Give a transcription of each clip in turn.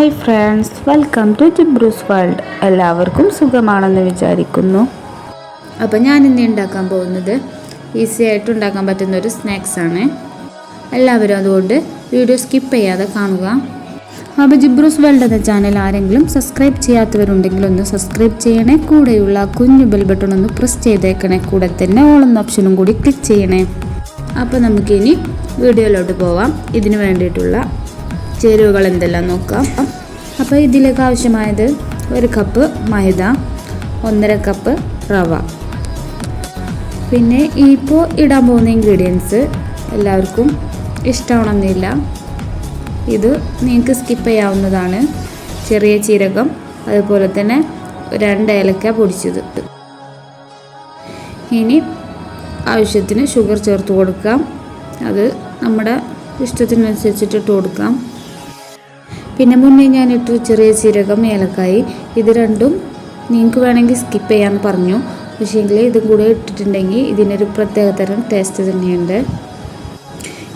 Hi friends, welcome to jibru'sworld. എല്ലാവർക്കും സുഖമാണെന്ന് വിചാരിക്കുന്നു. അപ്പോൾ ഞാൻ ഇന്ന് ഉണ്ടാക്കാൻ പോകുന്നത് ഈസി ആയിട്ട് ഉണ്ടാക്കാൻ പറ്റുന്ന ഒരു സ്നാക്സ് ആണ്. എല്ലാവരും അതുകൊണ്ട് വീഡിയോ സ്കിപ്പ് ചെയ്യാതെ കാണുക. അപ്പോൾ jibru'sworld എന്ന ചാനൽ ആരെങ്കിലും സബ്സ്ക്രൈബ് ചെയ്യാത്തവരുണ്ടെങ്കിൽ ഒന്ന് സബ്സ്ക്രൈബ് ചെയ്യണേ. കൂടെയുള്ള കുഞ്ഞു ബെൽ ബട്ടൺ ഒന്ന് പ്രസ് ചെയ്തേക്കണേ. കൂടെ തന്നെ ഓൾ എന്ന ഓപ്ഷനും കൂടി ക്ലിക്ക് ചെയ്യണേ. അപ്പോൾ നമുക്കിനി വീഡിയോയിലോട്ട് പോവാം. ഇതിനു വേണ്ടിയിട്ടുള്ള ചേരുവകൾ എന്തെല്ലാം നോക്കാം. അപ്പോൾ ഇതിലേക്ക് ആവശ്യമായത് 1 കപ്പ് മൈദ, 1.5 കപ്പ് റവ. പിന്നെ ഇപ്പോൾ ഇടാൻ പോകുന്ന ഇൻഗ്രീഡിയൻസ് എല്ലാവർക്കും ഇഷ്ടമാണെന്നില്ല, ഇത് നിങ്ങൾക്ക് സ്കിപ്പ് ചെയ്യാവുന്നതാണ്. ചെറിയ ജീരകം, അതുപോലെ തന്നെ 2 ഏലക്ക പൊടിച്ചത്. ഇനി ആവശ്യത്തിന് ഷുഗർ ചേർത്ത് കൊടുക്കാം. അത് നമ്മുടെ ഇഷ്ടത്തിനനുസരിച്ചിട്ട് ഇട്ട് കൊടുക്കാം. പിന്നെ മുന്നേ ഞാനിട്ട് ചെറിയ ജീരകം, ഏലക്കായി, ഇത് രണ്ടും നിങ്ങൾക്ക് വേണമെങ്കിൽ സ്കിപ്പ് ചെയ്യാമെന്ന് പറഞ്ഞു. പക്ഷേങ്കിൽ ഇതും കൂടെ ഇട്ടിട്ടുണ്ടെങ്കിൽ ഇതിനൊരു പ്രത്യേകതരം ടേസ്റ്റ് തന്നെയുണ്ട്.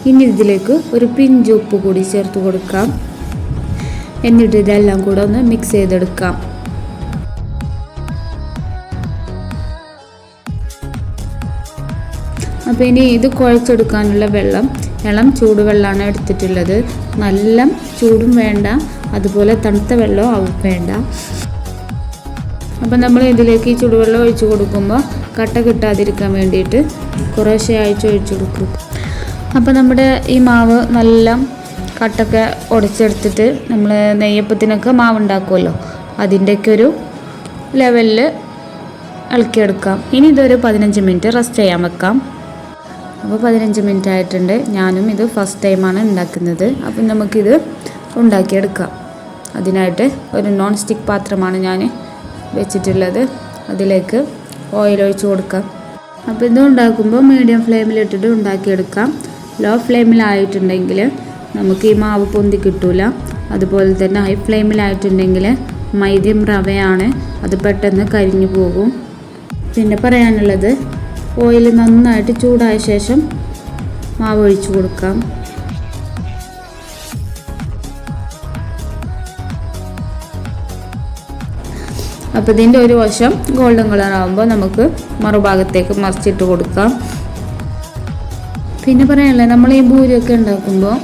ഇനി ഇതിലേക്ക് ഒരു പിഞ്ച് ഉപ്പ് കൂടി ചേർത്ത് കൊടുക്കാം. എന്നിട്ട് ഇതെല്ലാം കൂടെ ഒന്ന് മിക്സ് ചെയ്തെടുക്കാം. അപ്പോൾ ഇനി ഇത് കുഴച്ചെടുക്കാനുള്ള വെള്ളം ഇളം ചൂടുവെള്ളമാണ് എടുത്തിട്ടുള്ളത്. നല്ല ചൂടും വേണ്ട, അതുപോലെ തണുത്ത വെള്ളവും ആവും വേണ്ട. അപ്പോൾ നമ്മൾ ഇതിലേക്ക് ഈ ചൂടുവെള്ളം ഒഴിച്ച് കൊടുക്കുമ്പോൾ കട്ട കിട്ടാതിരിക്കാൻ വേണ്ടിയിട്ട് കുറേശ്ശെ ഒഴിച്ച് കൊടുക്കും. അപ്പോൾ നമ്മുടെ ഈ മാവ് നല്ല കട്ടൊക്കെ ഉടച്ചെടുത്തിട്ട് നമ്മൾ നെയ്യപ്പത്തിനൊക്കെ മാവ് ഉണ്ടാക്കുമല്ലോ, അതിൻ്റെയൊക്കെ ഒരു ലെവലിൽ ഇളക്കിയെടുക്കാം. ഇനി ഇതൊരു 15 മിനിറ്റ് റെസ്റ്റ് ചെയ്യാൻ വെക്കാം. അപ്പോൾ 15 മിനിറ്റ് ആയിട്ടുണ്ട്. ഞാനും ഇത് ഫസ്റ്റ് ടൈമാണ് ഉണ്ടാക്കുന്നത്. അപ്പം നമുക്കിത് ഉണ്ടാക്കിയെടുക്കാം. അതിനായിട്ട് ഒരു നോൺ സ്റ്റിക്ക് പാത്രമാണ് ഞാൻ വെച്ചിട്ടുള്ളത്. അതിലേക്ക് ഓയിൽ ഒഴിച്ച് കൊടുക്കാം. അപ്പോൾ ഇത് ഉണ്ടാക്കുമ്പോൾ മീഡിയം ഫ്ലെയിമിലിട്ടിട്ട് ഉണ്ടാക്കിയെടുക്കാം. ലോ ഫ്ലെയിമിലായിട്ടുണ്ടെങ്കിൽ നമുക്ക് ഈ മാവ് പൊന്തി കിട്ടൂല. അതുപോലെ തന്നെ ഹൈ ഫ്ലെയിമിലായിട്ടുണ്ടെങ്കിൽ മൈദയും റവയാണ്, അത് പെട്ടെന്ന് കരിഞ്ഞു പോകും. പിന്നെ പറയാനുള്ളത്, ഓയിൽ നന്നായിട്ട് ചൂടായ ശേഷം മാവ് ഒഴിച്ച് കൊടുക്കാം. അപ്പോൾ ഇതിൻ്റെ ഒരു വശം ഗോൾഡൻ കളർ ആകുമ്പോൾ നമുക്ക് മറുഭാഗത്തേക്ക് മറിച്ചിട്ട് കൊടുക്കാം. പിന്നെ പറയാനുള്ളത്, നമ്മൾ ഈ ഭൂരിയൊക്കെ ഉണ്ടാക്കുമ്പോൾ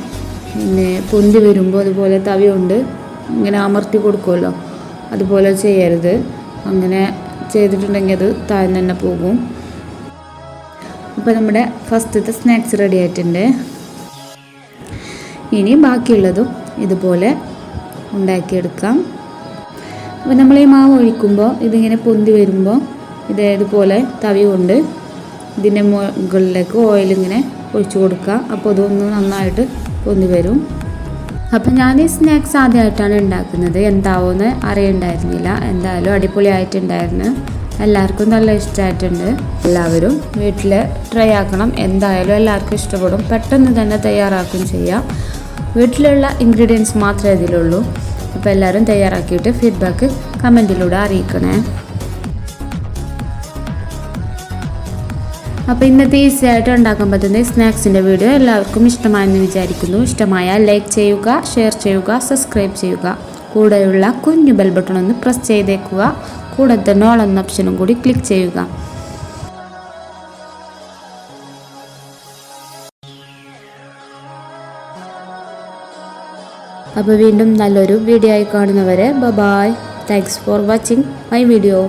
പിന്നെ പൊന്തി വരുമ്പോൾ അതുപോലെ തവി കൊണ്ട് ഇങ്ങനെ അമർത്തി കൊടുക്കുമല്ലോ, അതുപോലെ ചെയ്യരുത്. അങ്ങനെ ചെയ്തിട്ടുണ്ടെങ്കിൽ അത് താഴ്ന്നു തന്നെ പോകും. അപ്പോൾ നമ്മുടെ ഫസ്റ്റത്തെ സ്നാക്സ് റെഡി ആയിട്ടുണ്ട്. ഇനി ബാക്കിയുള്ളതും ഇതുപോലെ ഉണ്ടാക്കിയെടുക്കാം. അപ്പോൾ നമ്മൾ ഈ മാവ് ഒഴിക്കുമ്പോൾ ഇതിങ്ങനെ പൊന്തി വരുമ്പോൾ ഇതുപോലെ തവി കൊണ്ട് ഇതിൻ്റെ മുകളിലേക്ക് ഓയിലിങ്ങനെ ഒഴിച്ചു കൊടുക്കുക. അപ്പോൾ അതൊന്ന് നന്നായിട്ട് പൊന്തി വരും. അപ്പം ഞാൻ ഈ സ്നാക്സ് ആദ്യമായിട്ടാണ് ഉണ്ടാക്കുന്നത്. എന്താവുമെന്ന് അറിയണ്ടായിരുന്നില്ല. എന്തായാലും അടിപൊളിയായിട്ടുണ്ടായിരുന്നു. എല്ലാവർക്കും നല്ല ഇഷ്ടമായിട്ടുണ്ട്. എല്ലാവരും വീട്ടിൽ ട്രൈ ആക്കണം. എന്തായാലും എല്ലാവർക്കും ഇഷ്ടപ്പെടും. പെട്ടെന്ന് തന്നെ തയ്യാറാക്കുകയും ചെയ്യാം. വീട്ടിലുള്ള ഇൻഗ്രീഡിയൻസ് മാത്രമേ ഇതിലുള്ളൂ. അപ്പോൾ എല്ലാവരും തയ്യാറാക്കിയിട്ട് ഫീഡ്ബാക്ക് കമൻറ്റിലൂടെ അറിയിക്കണേ. അപ്പോൾ ഇന്നത്തെ ഈസി ആയിട്ട് ഉണ്ടാക്കാൻ പറ്റുന്ന സ്നാക്സിൻ്റെ വീഡിയോ എല്ലാവർക്കും ഇഷ്ടമായെന്ന് വിചാരിക്കുന്നു. ഇഷ്ടമായാൽ ലൈക്ക് ചെയ്യുക, ഷെയർ ചെയ്യുക, സബ്സ്ക്രൈബ് ചെയ്യുക. കൂടെയുള്ള കുഞ്ഞു ബെൽ ബട്ടൺ ഒന്ന് പ്രസ് ചെയ്തേക്കുക. കൂടെ തന്നെ ഓൾ എന്ന ഓപ്ഷനും കൂടി ക്ലിക്ക് ചെയ്യുക. അപ്പോൾ വീണ്ടും നല്ലൊരു വീഡിയോ ആയി കാണുന്നവരെ bye. Thanks for watching my video.